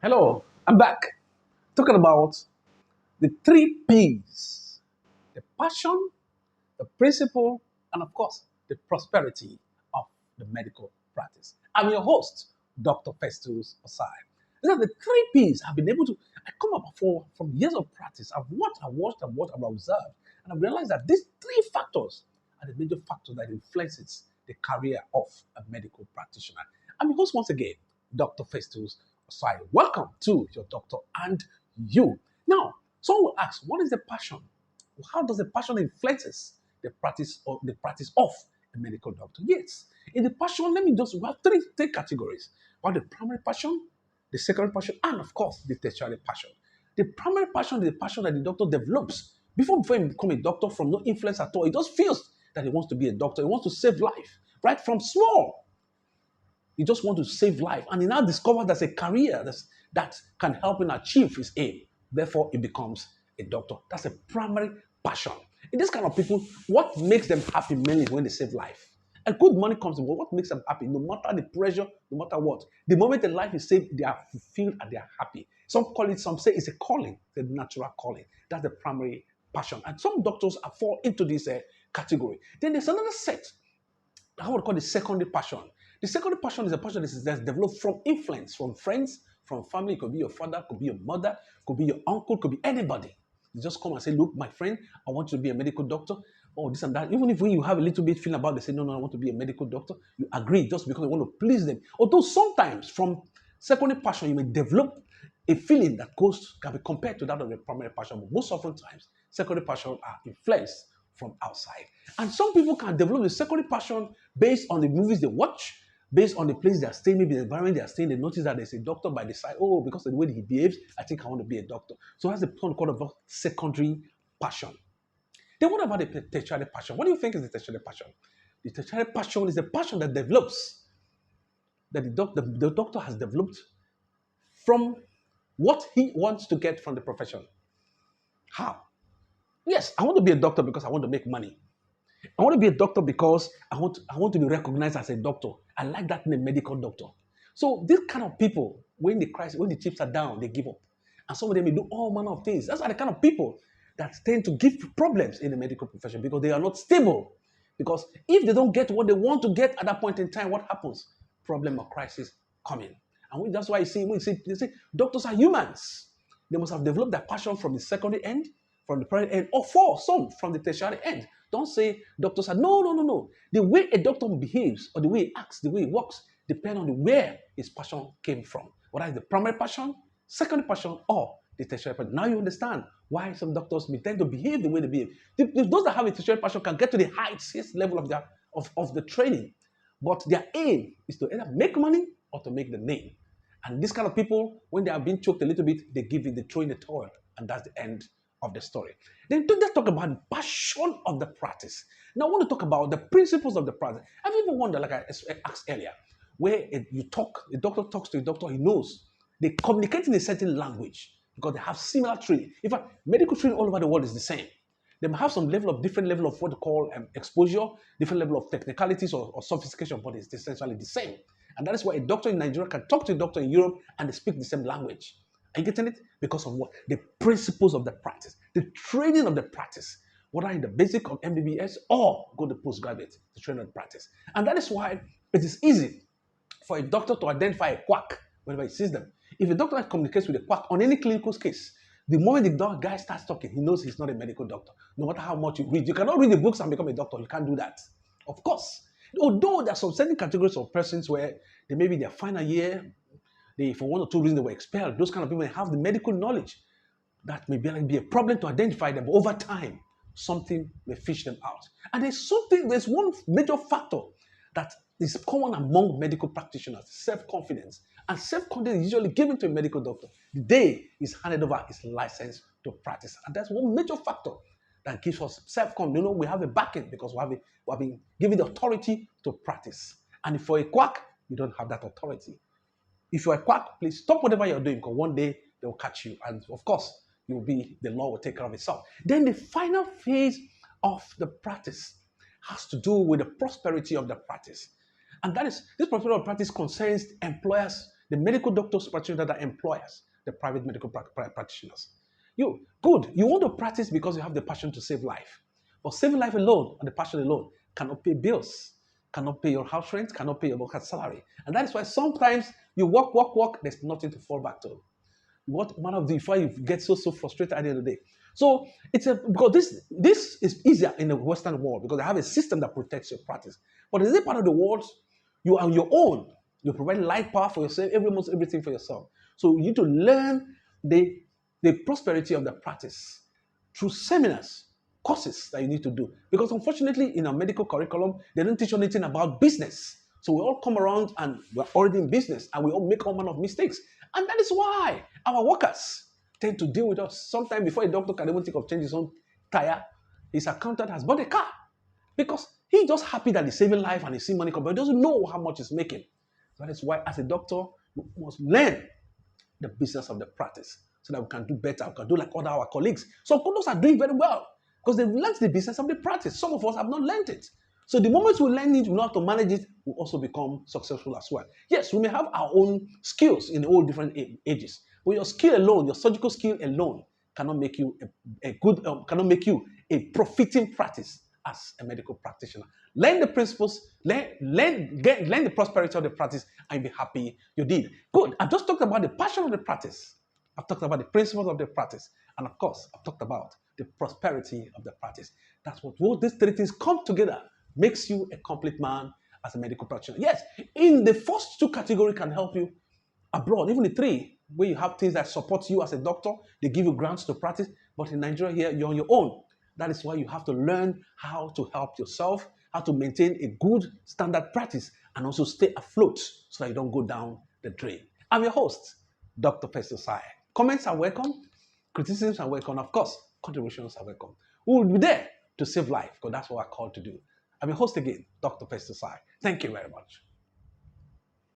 Hello, I'm back talking about the three P's: the passion, the principle, and of course, the prosperity of the medical practice. I'm your host, Dr. Festus Osai. These are the three P's I've been able to I come up for from years of practice. I've observed, and I've realized that these three factors are the major factors that influences the career of a medical practitioner. I'm your host once again, Dr. Festus Osai. Welcome to your doctor and you. Now, someone will ask, what is the passion? How does the passion influences the practice of a medical doctor? Yes. In the passion, we have three categories. We have the primary passion, the secondary passion, and of course the tertiary passion. The primary passion is the passion that the doctor develops before he become a doctor from no influence at all. He just feels that he wants to be a doctor. He wants to save life, right? From small. He just wants to save life. And he now discovers there's a career that can help him achieve his aim. Therefore, he becomes a doctor. That's a primary passion. In this kind of people, what makes them happy mainly is when they save life. And good money comes in. What makes them happy? No matter the pressure, no matter what. The moment the life is saved, they are fulfilled and they are happy. Some say it's a calling, the natural calling. That's the primary passion. And some doctors fall into this category. Then there's another set, I would call the secondary passion. The secondary passion is a passion that's developed from influence, from friends, from family. It could be your father, could be your mother, could be your uncle, could be anybody. You just come and say, look, my friend, I want you to be a medical doctor, or this and that. Even if when you have a little bit feeling about it, they say, no, I want to be a medical doctor. You agree just because you want to please them. Although sometimes from secondary passion, you may develop a feeling that can be compared to that of the primary passion. But most often times, secondary passion are influenced from outside. And some people can develop a secondary passion based on the movies they watch, based on the place they are staying, maybe the environment they are staying. They notice that there's a doctor by the side. Oh, because of the way he behaves, I think I want to be a doctor. So that's the point called a secondary passion. Then what about the tertiary passion? What do you think is the tertiary passion? The tertiary passion is the passion that develops, that the doctor has developed from what he wants to get from the profession. How? Yes, I want to be a doctor because I want to make money. I want to be a doctor because I want to be recognized as a doctor. I like that name, medical doctor. So these kind of people, when the chips are down, they give up. And some of them may do all manner of things. That's are the kind of people that tend to give problems in the medical profession because they are not stable. Because if they don't get what they want to get at that point in time, what happens? Problem or crisis coming. That's why they say doctors are humans. They must have developed their passion from the secondary end, from the primary end, or for some from the tertiary end. Don't say doctors are no. The way a doctor behaves or the way he acts, the way he works, depend on where his passion came from. Whether it's the primary passion, secondary passion, or the tertiary passion. Now you understand why some doctors may tend to behave the way they behave. Those that have a tertiary passion can get to the highest level of the training, but their aim is to either make money or to make the name. And these kind of people, when they are being choked a little bit, they throw in the toil, and that's the end of the story. Then let's talk about the passion of the practice. Now I want to talk about the principles of the practice. Have you ever wondered, like I asked earlier, where the doctor talks to a doctor, he knows they communicate in a certain language because they have similar training. In fact, medical training all over the world is the same. They may have some different level of what they call exposure, different level of technicalities or sophistication, but it's essentially the same. And that is why a doctor in Nigeria can talk to a doctor in Europe and they speak the same language. Are you getting it? Because of what? The principles of the practice, the training of the practice, whether in the basic of MBBS or go to postgraduate, the training of the practice. And that is why it is easy for a doctor to identify a quack whenever he sees them. If a doctor communicates with a quack on any clinical case, the moment the guy starts talking, he knows he's not a medical doctor. No matter how much you read, you cannot read the books and become a doctor. You can't do that. Of course. Although there are some certain categories of persons where they may be their final year, for one or two reasons, they were expelled. Those kind of people have the medical knowledge. That may be a problem to identify them. But over time, something may fish them out. And there's one major factor that is common among medical practitioners: self-confidence. And self-confidence is usually given to a medical doctor the day he's handed over his license to practice. And that's one major factor that gives us self-confidence. We have a backing because we have been given the authority to practice. And if for a quack, you don't have that authority. If you're a quack, please stop whatever you're doing because one day they will catch you. And of course, the law will take care of itself. Then the final phase of the practice has to do with the prosperity of the practice. And that is, this prosperity of practice concerns employers The medical doctors practitioners that are employers, the private medical practitioners. You want to practice because you have the passion to save life. But saving life alone and the passion alone cannot pay bills, cannot pay your house rent, cannot pay your worker's salary. And that is why sometimes you work, there's nothing to fall back to. What one of the before you get so frustrated at the end of the day. So because this is easier in the Western world because they have a system that protects your practice. But in this part of the world, you are on your own. You provide life power for yourself, almost everything for yourself. So you need to learn the prosperity of the practice through seminars, courses that you need to do. Because unfortunately, in our medical curriculum, they don't teach anything about business. So we all come around and we're already in business and we all make all manner of mistakes. And that is why our workers tend to deal with us. Sometimes before a doctor can even think of changing his own tire, his accountant has bought a car. Because he's just happy that he's saving life and he's seeing money come, but he doesn't know how much he's making. That is why, as a doctor, you must learn the business of the practice so that we can do better. We can do like other our colleagues. Some doctors are doing very well because they've learned the business of the practice. Some of us have not learned it. So the moment we learn it, we know how to manage it, we also become successful as well. Yes, we may have our own skills in all different ages, but your skill alone, your surgical skill alone, cannot make you cannot make you a profiting practice as a medical practitioner. Learn the principles, learn the prosperity of the practice, and be happy you did. Good. I've just talked about the passion of the practice. I've talked about the principles of the practice. And of course, I've talked about the prosperity of the practice. That's what these three things come together makes you a complete man as a medical practitioner. Yes, in the first two categories can help you abroad, even the three, where you have things that support you as a doctor, they give you grants to practice. But in Nigeria here, you're on your own. That is why you have to learn how to help yourself, how to maintain a good standard practice, and also stay afloat so that you don't go down the drain. I'm your host, Dr. Festus Sai. Comments are welcome, criticisms are welcome, of course, contributions are welcome. We will be there to save life because that's what we're called to do. I'm your host again, Dr. Festus Sai. Thank you very much.